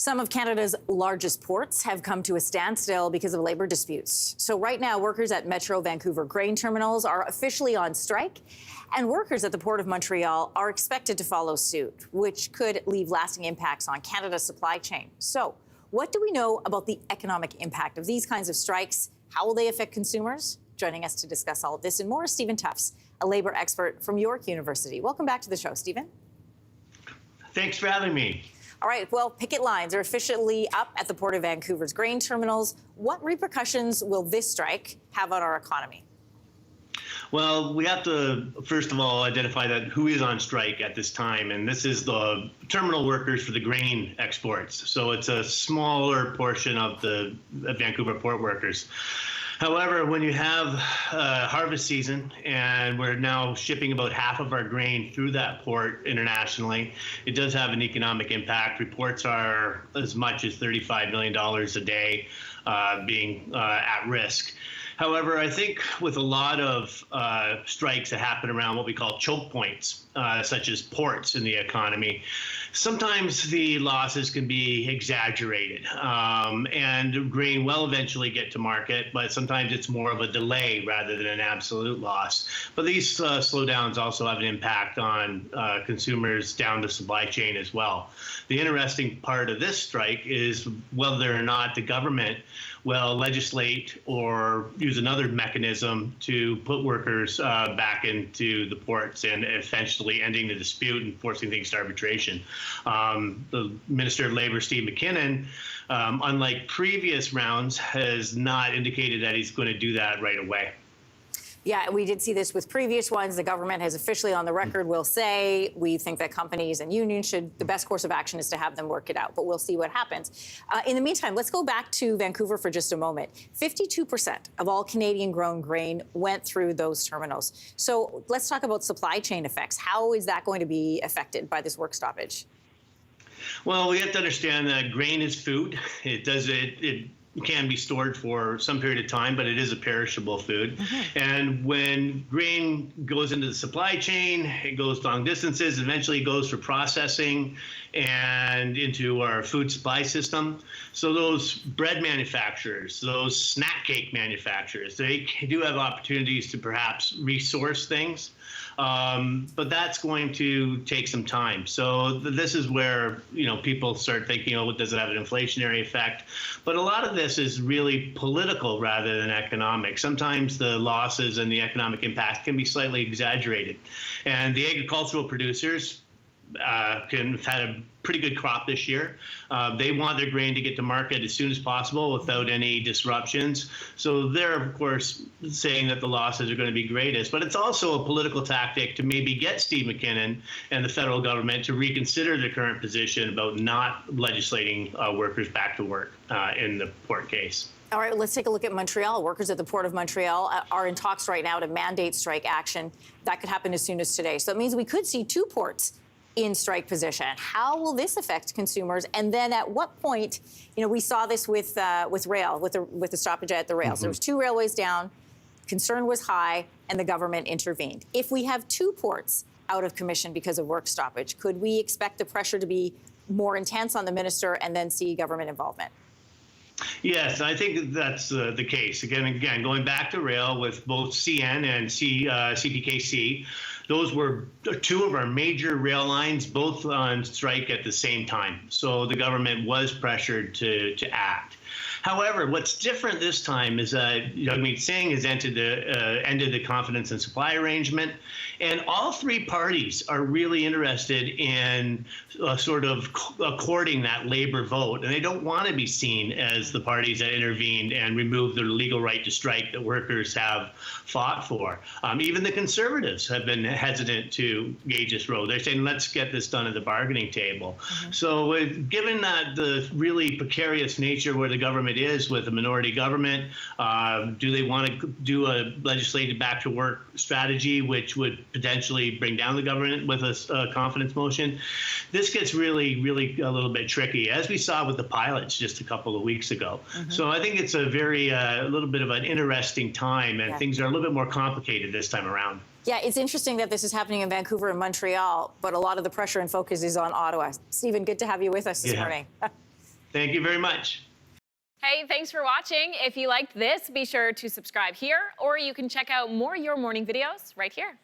Some of Canada's largest ports have come to a standstill because of labor disputes. So right now, workers at Metro Vancouver grain terminals are officially on strike, and workers at the Port of Montreal are expected to follow suit, which could leave lasting impacts on Canada's supply chain. So what do we know about the economic impact of these kinds of strikes? How will they affect consumers? Joining us to discuss all of this and more is Stephen Tufts, a labor expert from York University. Welcome back to the show, Stephen. Thanks for having me. All right, well, picket lines are officially up at the Port of Vancouver's grain terminals. What repercussions will this strike have on our economy? Well, we have to, first of all, identify that who is on strike at this time, and this is the terminal workers for the grain exports. So it's a smaller portion of the Vancouver port workers. However, when you have harvest season and we're now shipping about half of our grain through that port internationally, it does have an economic impact. Reports are as much as $35 million a day being at risk. However, I think with a lot of strikes that happen around what we call choke points, such as ports in the economy, sometimes the losses can be exaggerated, and grain will eventually get to market, but sometimes it's more of a delay rather than an absolute loss. But these slowdowns also have an impact on consumers down the supply chain as well. The interesting part of this strike is whether or not the government will legislate or use another mechanism to put workers back into the ports and essentially ending the dispute and forcing things to arbitration. The Minister of Labour, Steve McEwen, unlike previous rounds, has not indicated that he's going to do that right away. Yeah, we did see this with previous ones. The government has officially on the record will say we think that companies and unions the best course of action is to have them work it out, but we'll see what happens. In the meantime, let's go back to Vancouver for just a moment. 52% of all Canadian-grown grain went through those terminals. So let's talk about supply chain effects. How is that going to be affected by this work stoppage? Well, we have to understand that grain is food. It can be stored for some period of time, but it is a perishable food. And when grain goes into the supply chain, it goes long distances, eventually goes for processing and into our food supply system. So those bread manufacturers, those snack cake manufacturers, they do have opportunities to perhaps resource things. But that's going to take some time. So this is where, people start thinking, oh, does it have an inflationary effect? But a lot of this is really political rather than economic. Sometimes the losses and the economic impact can be slightly exaggerated. And the agricultural producers have had a pretty good crop this year. They want their grain to get to market as soon as possible without any disruptions. So they're, of course, saying that the losses are going to be greatest. But it's also a political tactic to maybe get Steve McEwen and the federal government to reconsider their current position about not legislating workers back to work in the port case. All right, let's take a look at Montreal. Workers at the Port of Montreal are in talks right now to mandate strike action. That could happen as soon as today. So it means we could see two ports in strike position. How will this affect consumers? And then at what point, we saw this with rail, with the stoppage at the rails. There was two railways down, concern was high, and the government intervened. If we have two ports out of commission because of work stoppage, could we expect the pressure to be more intense on the minister and then see government involvement? Yes, I think that's the case. Again, going back to rail with both CN and CPKC, those were two of our major rail lines, both on strike at the same time. So the government was pressured to act. However, what's different this time is that Jagmeet Singh has ended the confidence and supply arrangement, and all three parties are really interested in sort of according that labor vote, and they don't want to be seen as the parties that intervened and removed their legal right to strike that workers have fought for. Even the Conservatives have been hesitant to gauge this road. They're saying, let's get this done at the bargaining table. So given that the really precarious nature where the government is with a minority government, do they want to do a legislative back to work strategy, which would potentially bring down the government with a confidence motion? This gets really, really a little bit tricky, as we saw with the pilots just a couple of weeks ago. So I think it's a little bit of an interesting time, and things are a little bit more complicated this time around. Yeah, it's interesting that this is happening in Vancouver and Montreal, but a lot of the pressure and focus is on Ottawa. Stephen, good to have you with us this morning. Thank you very much. Hey, thanks for watching. If you liked this, be sure to subscribe here, or you can check out more Your Morning videos right here.